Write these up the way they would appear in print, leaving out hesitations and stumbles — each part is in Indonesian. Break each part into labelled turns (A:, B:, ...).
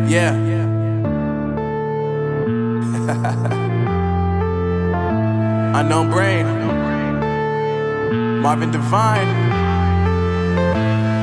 A: Yeah. Unknown Brain, Marvin Devine.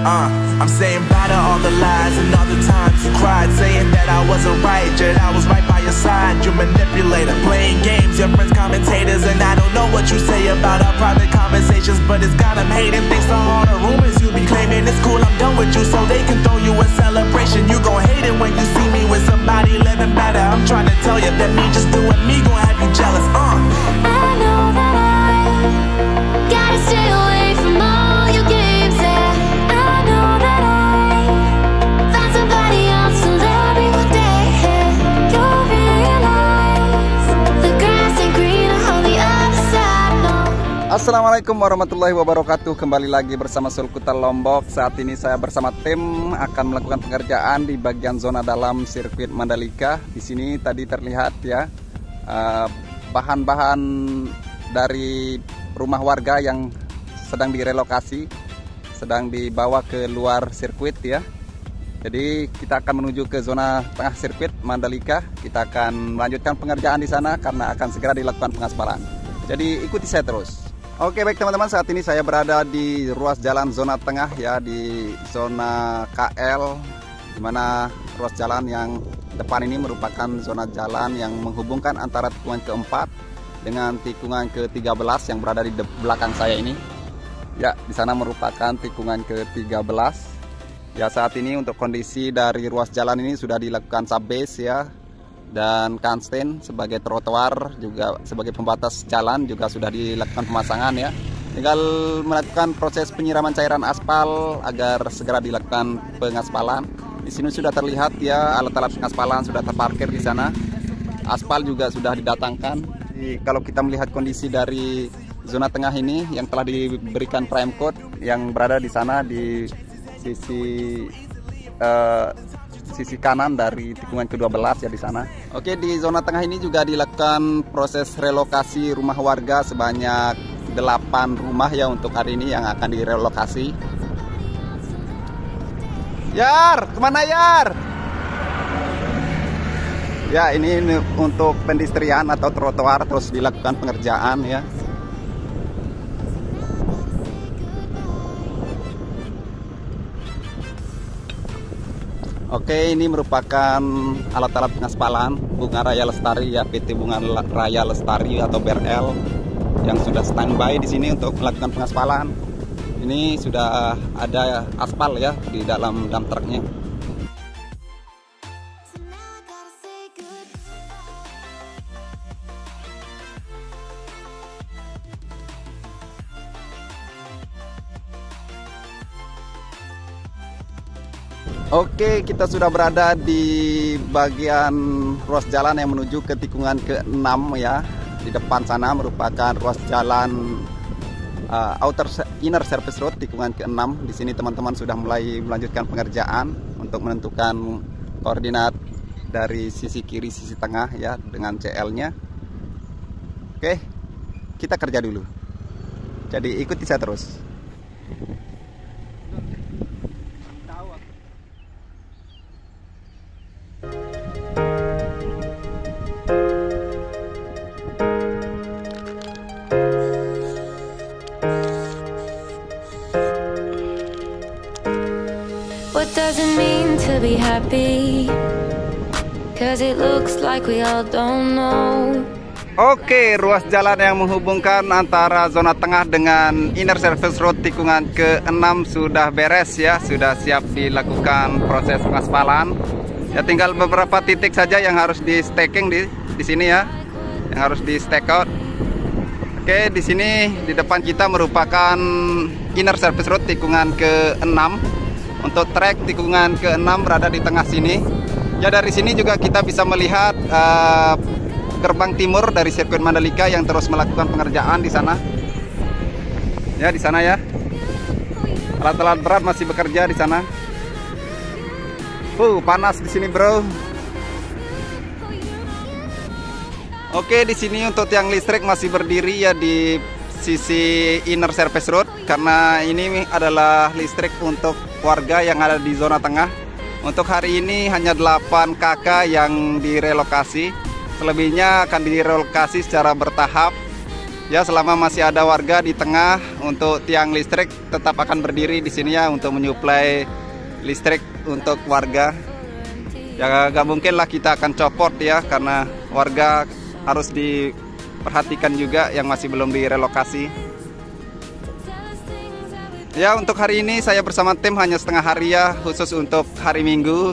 A: I'm saying bye to all the lies and all the times you cried, saying that I wasn't right, yet I was right by your side. You manipulator, playing games, your friends commentators, and I don't know what you say about our private conversations, but it's got them hating. Thanks to all the rumors you be claiming, it's cool, I'm done with you, so they can throw you a celebration. You gon' hate it when you see me with somebody living better. I'm trying to tell you that me just doing me gon' have you jealous.
B: I know that I gotta stay away from all your games, yeah. I know that I found somebody else to love me one day, yeah. You'll realize the grass ain't greener on the other side, no.
C: Assalamualaikum warahmatullahi wabarakatuh. Kembali lagi bersama Sulkuta Lombok. Saat ini saya bersama tim akan melakukan pengerjaan di bagian zona dalam sirkuit Mandalika. Di sini tadi terlihat ya bahan-bahan dari rumah warga yang sedang direlokasi, sedang dibawa ke luar sirkuit ya. Jadi kita akan menuju ke zona tengah sirkuit Mandalika. Kita akan melanjutkan pengerjaan di sana karena akan segera dilakukan pengaspalan. Jadi ikuti saya terus. Oke baik teman-teman, saat ini saya berada di ruas jalan zona tengah ya, di zona KL, dimana ruas jalan yang depan ini merupakan zona jalan yang menghubungkan antara tikungan keempat dengan tikungan ke-13 yang berada di belakang saya ini. Ya, di sana merupakan tikungan ke-13. Ya, saat ini untuk kondisi dari ruas jalan ini sudah dilakukan subbase ya, dan kansten sebagai trotoar juga sebagai pembatas jalan juga sudah dilakukan pemasangan ya. Tinggal melakukan proses penyiraman cairan aspal agar segera dilakukan pengaspalan. Di sini sudah terlihat ya alat-alat pengaspalan sudah terparkir di sana. Aspal juga sudah didatangkan. Jadi, kalau kita melihat kondisi dari zona tengah ini yang telah diberikan prime code yang berada di sana di sisi kanan dari tikungan ke-12 ya di sana. Oke, di zona tengah ini juga dilakukan proses relokasi rumah warga sebanyak 8 rumah ya untuk hari ini yang akan direlokasi. Yar, kemana Yar? Ya, ini untuk pendistrian atau trotoar terus dilakukan pengerjaan ya. Oke, ini merupakan alat-alat pengaspalan Bunga Raya Lestari ya, PT Bunga Raya Lestari atau BRL yang sudah standby di sini untuk melakukan pengaspalan. Ini sudah ada aspal ya di dalam dump truknya. Oke, kita sudah berada di bagian ruas jalan yang menuju ke tikungan ke-6 ya. Di depan sana merupakan ruas jalan inner service road tikungan ke-6. Di sini teman-teman sudah mulai melanjutkan pengerjaan untuk menentukan koordinat dari sisi kiri, sisi tengah ya dengan CL-nya. Oke, kita kerja dulu. Jadi ikuti saya terus.
B: What does it mean to be happy? Cause it looks like we all don't know.
C: Oke, ruas jalan yang menghubungkan antara zona tengah dengan inner service road tikungan ke-6 sudah beres ya, sudah siap dilakukan proses pengaspalan. Ya, tinggal beberapa titik saja yang harus di stacking di sini ya, yang harus di stack out. Oke, di sini di depan kita merupakan inner service road tikungan ke-6. Untuk trek tikungan ke-6 berada di tengah sini. Ya, dari sini juga kita bisa melihat gerbang timur dari sirkuit Mandalika yang terus melakukan pengerjaan di sana. Ya, di sana ya. Alat-alat berat masih bekerja di sana. Panas di sini, bro. Oke, di sini untuk tiang listrik masih berdiri ya di sisi inner service road karena ini adalah listrik untuk warga yang ada di zona tengah Untuk hari ini hanya 8 kakak yang direlokasi. Selebihnya akan direlokasi secara bertahap. Ya, selama masih ada warga di tengah, untuk tiang listrik tetap akan berdiri di sini ya untuk menyuplai listrik untuk warga. Ya, gak mungkin lah kita akan copot ya, karena warga harus diperhatikan juga yang masih belum direlokasi. Ya, untuk hari ini saya bersama tim hanya setengah hari ya, khusus untuk hari Minggu.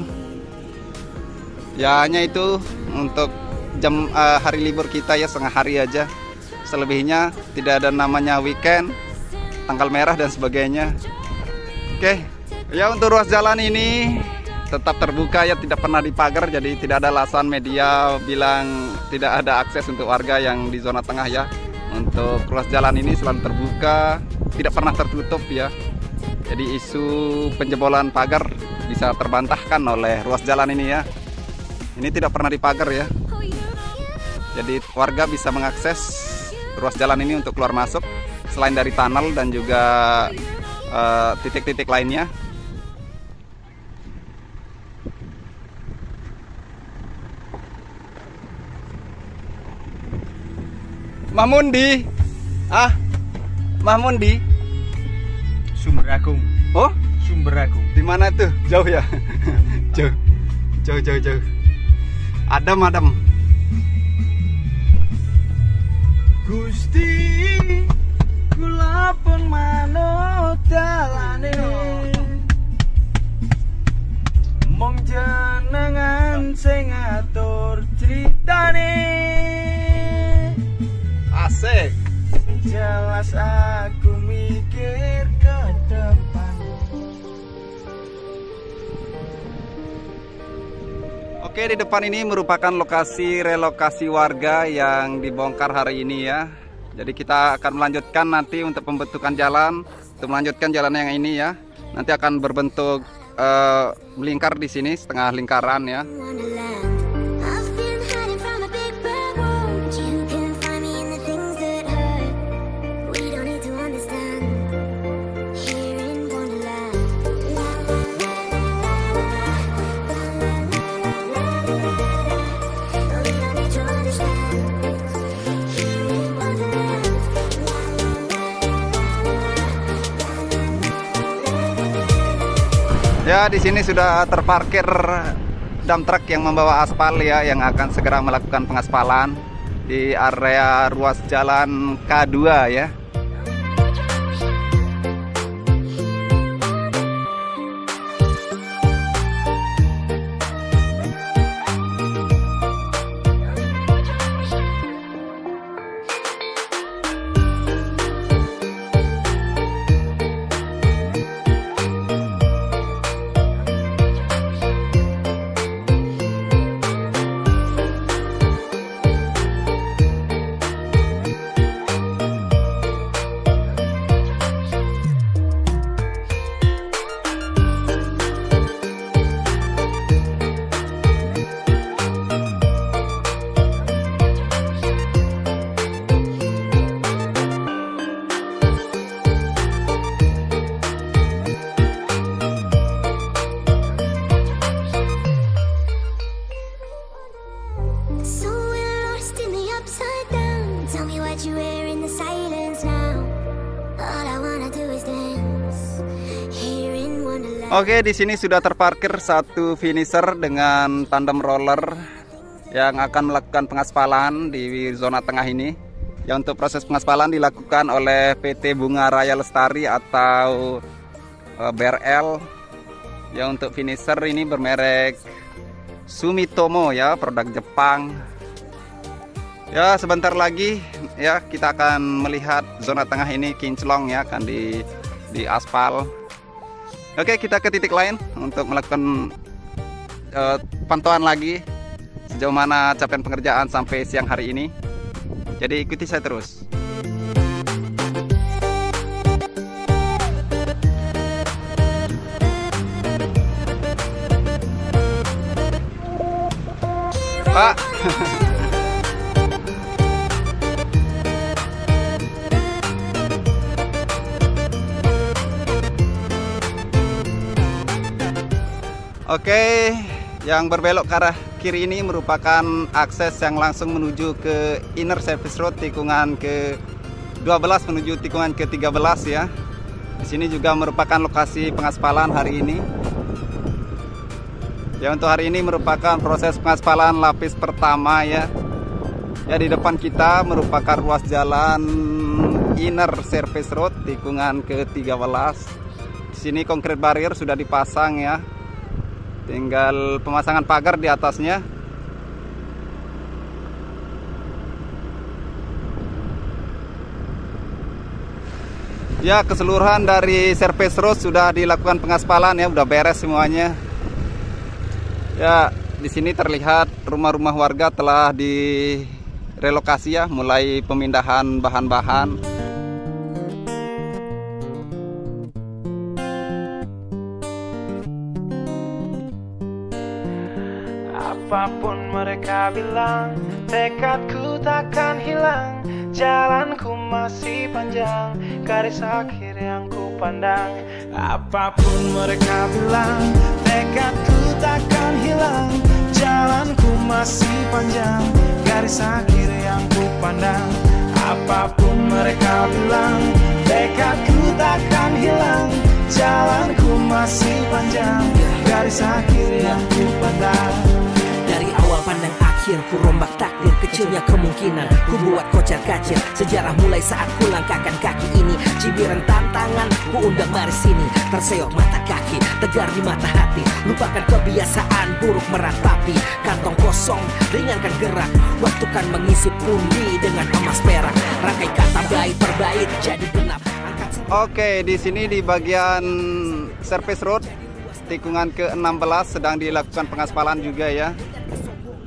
C: Ya, hanya itu untuk jam hari libur kita ya, setengah hari aja. Selebihnya tidak ada namanya weekend, tanggal merah dan sebagainya. Oke. Ya, untuk ruas jalan ini tetap terbuka ya, tidak pernah dipagar, jadi tidak ada alasan media bilang tidak ada akses untuk warga yang di zona tengah ya. Untuk ruas jalan ini selalu terbuka, tidak pernah tertutup ya. Jadi isu penjebolan pagar bisa terbantahkan oleh ruas jalan ini ya. Ini tidak pernah dipagar ya. Jadi warga bisa mengakses ruas jalan ini untuk keluar masuk selain dari tunnel dan juga titik-titik lainnya. Mahmundi, Mahmundi,
D: Sumber Agung.
C: oh
D: Sumber Agung.
C: di mana tuh? Jauh ya? jauh. Adem.
D: Gusti kula pun manut dalane, mong jenengan sing ngatur critane.
C: Asik.
D: Jelas aku mikir ke depan.
C: Oke, di depan ini merupakan lokasi relokasi warga yang dibongkar hari ini ya. Jadi kita akan melanjutkan nanti untuk pembentukan jalan, untuk melanjutkan jalan yang ini ya. Nanti akan berbentuk melingkar di sini, setengah lingkaran ya.
B: I've been hiding from a big bad world, but you can find me in the things that hurt. We don't need to understand. Here in Wonderland. La la la la la la la la la la la. We don't need to understand. Here in Wonderland. La la la la la la la la la.
C: Ya, di sini sudah terparkir dump truck yang membawa aspal ya, yang akan segera melakukan pengaspalan di area ruas jalan K2 ya.
B: So we're lost in the upside down. Tell me what you wear in the silence now. All I wanna do is dance here in Wonderland.
C: Oke, di sini sudah terparkir satu finisher dengan tandem roller yang akan melakukan pengaspalan di zona tengah ini. Ya, untuk proses pengaspalan dilakukan oleh PT Bunga Raya Lestari atau BRL. Ya, untuk finisher ini bermerek Sumitomo ya, produk Jepang. Ya, sebentar lagi ya kita akan melihat zona tengah ini kinclong ya, akan di aspal. Oke, kita ke titik lain untuk melakukan pantauan lagi sejauh mana capaian pengerjaan sampai siang hari ini. Jadi ikuti saya terus. Pak. Oke, yang berbelok ke arah kiri ini merupakan akses yang langsung menuju ke Inner Service Road tikungan ke 12 menuju tikungan ke 13 ya. Di sini juga merupakan lokasi pengaspalan hari ini. Ya, untuk hari ini merupakan proses pengaspalan lapis pertama ya. Ya, di depan kita merupakan ruas jalan Inner Service Road tikungan ke 13. Di sini konkret barrier sudah dipasang ya. Tinggal pemasangan pagar di atasnya. Ya, keseluruhan dari Service Road sudah dilakukan pengaspalan ya, udah beres semuanya. Ya, di sini terlihat rumah-rumah warga telah direlokasi ya, mulai pemindahan bahan-bahan.
D: Apapun mereka bilang, tekadku takkan hilang. Jalanku masih panjang, garis akhir yang ku pandang. Apapun mereka bilang, tekadku takkan hilang. Jalanku masih panjang, garis akhir yang ku pandang. Apapun mereka bilang, tekadku takkan hilang. Jalanku masih panjang, garis akhir yang ku pandang.
E: Dari awal pandang akhir, ku rombak takdir. Kecilnya kemungkinan, ku buat kocar kacir. Sejarah mulai saat ku langkahkan kaki ini. Cibiran tantangan, ku undang mari sini. Terseok mata kaki, tegar di mata hati. Lupakan kebiasaan buruk meratapi. Kantong kosong, ringankan gerak. Waktu kan mengisi pundi dengan emas perak. Rangkai kata bait per bait jadi genap.
C: Oke, di sini di bagian Service Road tikungan ke-16 sedang dilakukan pengaspalan juga ya.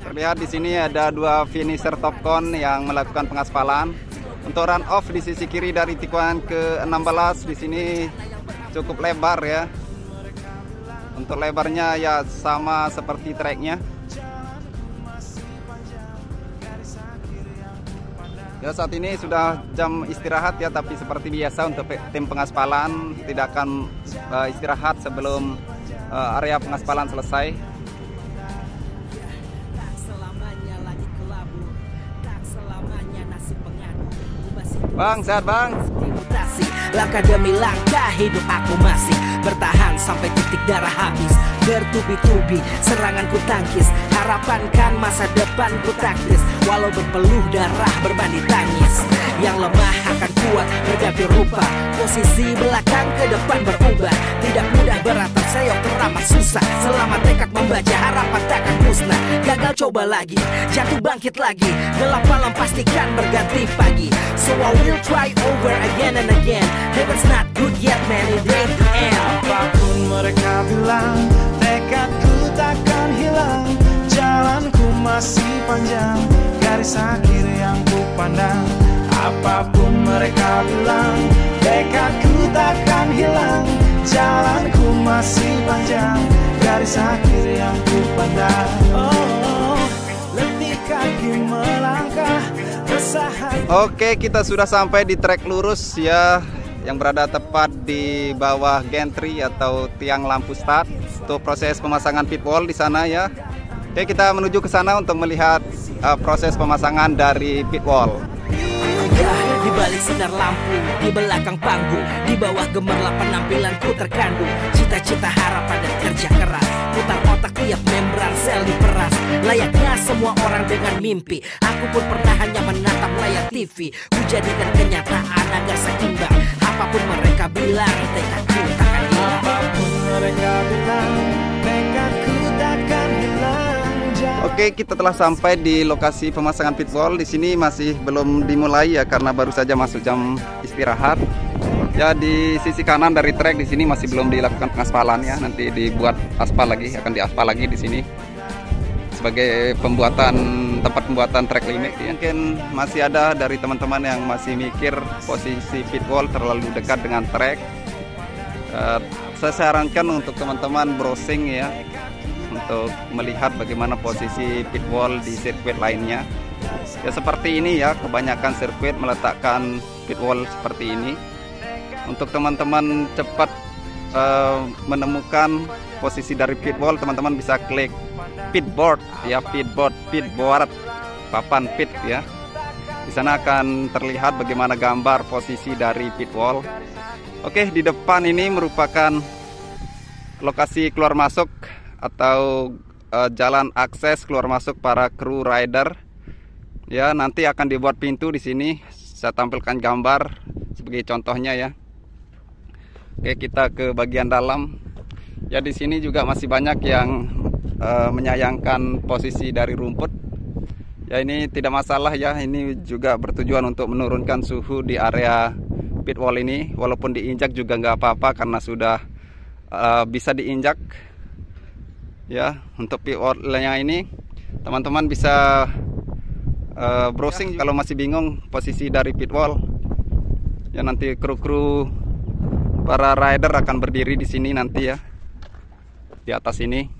C: Terlihat di sini ada dua finisher Topcon yang melakukan pengaspalan. Untuk run off di sisi kiri dari tikungan ke-16 di sini cukup lebar ya. Untuk lebarnya ya sama seperti treknya. Ya, saat ini sudah jam istirahat ya, tapi seperti biasa untuk tim pengaspalan tidak akan istirahat sebelum area pengaspalan selesai. Bang, sehat bang?
E: Langkah demi langkah hidup aku masih bertahan sampai titik darah habis. Bertubi-tubi seranganku tangkis, harapan kan masa depan ku taktis. Walau berpeluh darah berbanding tangis, yang lemah akan kuat berganti rupa. Posisi belakang ke depan berubah. Tidak mudah berat terseok teramat susah. Selama tekad membaca harapan takkan musnah. Gagal coba lagi, jatuh bangkit lagi. Gelap malam pastikan berganti pagi. So I will try over again and again. Heaven's not good yet man, it ain't the end.
D: Apapun mereka bilang, tekadku takkan hilang. Jalanku masih panjang, garis akhir yang ku pandang. Apapun mereka bilang, tekadku takkan hilang. Jalanku masih panjang, garis akhir yang ku pandang. Oh, letih kaki melangkah, resah hati.
C: Oke, kita sudah sampai di trek lurus ya, yang berada tepat di bawah gantry atau tiang lampu start. Untuk proses pemasangan pit wall di sana ya. Oke, kita menuju ke sana untuk melihat proses pemasangan dari pit wall.
E: Di balik sinar lampu, di belakang panggung, di bawah gemerlap penampilanku terkandung. Cita-cita, harapan dan kerja keras. Putar otak tiap membran sel diperas. Layaknya semua orang dengan mimpi, aku pun pernah hanya menatap layar TV. Ku jadikan kenyataan agar seimbang. Apapun mereka bilang, tekadku takkan hilang.
D: Apapun mereka bilang, tekadku takkan hilang.
C: Oke, kita telah sampai di lokasi pemasangan pit wall. Di sini masih belum dimulai ya, karena baru saja masuk jam istirahat. Ya, di sisi kanan dari trek di sini masih belum dilakukan pengaspalan ya. Nanti dibuat aspal lagi, akan diaspal lagi di sini sebagai tempat pembuatan track limit ya. Mungkin masih ada dari teman-teman yang masih mikir posisi pit wall terlalu dekat dengan trek. Saya sarankan untuk teman-teman browsing ya, untuk melihat bagaimana posisi pit wall di sirkuit lainnya. Ya seperti ini ya, kebanyakan sirkuit meletakkan pit wall seperti ini. Untuk teman-teman cepat menemukan posisi dari pit wall, teman-teman bisa klik pitboard ya, pitboard papan pit ya. Di sana akan terlihat bagaimana gambar posisi dari pit wall. Oke, di depan ini merupakan lokasi keluar masuk atau jalan akses keluar masuk para kru rider. Ya, nanti akan dibuat pintu di sini. Saya tampilkan gambar sebagai contohnya ya. Oke, kita ke bagian dalam. Ya, di sini juga masih banyak yang menyayangkan posisi dari rumput. Ya, ini tidak masalah ya, ini juga bertujuan untuk menurunkan suhu di area pit wall ini. Walaupun diinjak juga nggak apa-apa karena sudah bisa diinjak. Ya, untuk pit wall-nya ini teman-teman bisa browsing kalau masih bingung posisi dari pit wall. Ya, nanti kru-kru para rider akan berdiri di sini nanti ya, di atas ini.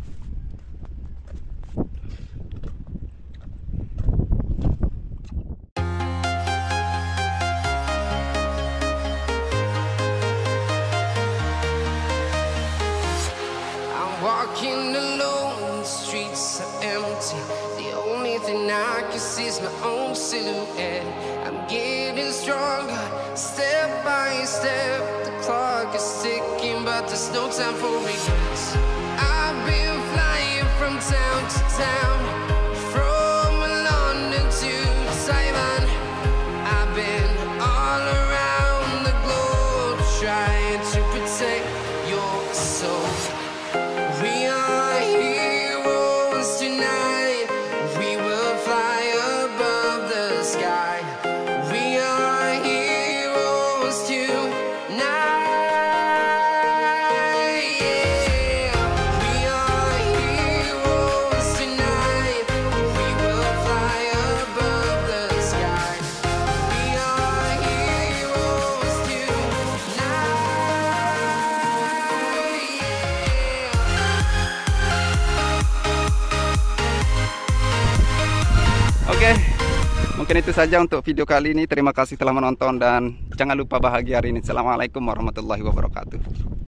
F: Walking alone, the streets are empty. The only thing I can see is my own silhouette. I'm getting stronger, step by step. The clock is ticking, but there's no time for regrets. I've been flying from town to town, from London to Taiwan. I've been all around the globe, trying to protect your soul. We are heroes tonight. We will fly above the sky. We are heroes tonight. Yeah. We are heroes tonight. We will fly above the sky. We are heroes tonight.
C: Oke, mungkin itu saja untuk video kali ini. Terima kasih telah menonton dan jangan lupa bahagia hari ini. Assalamualaikum warahmatullahi wabarakatuh.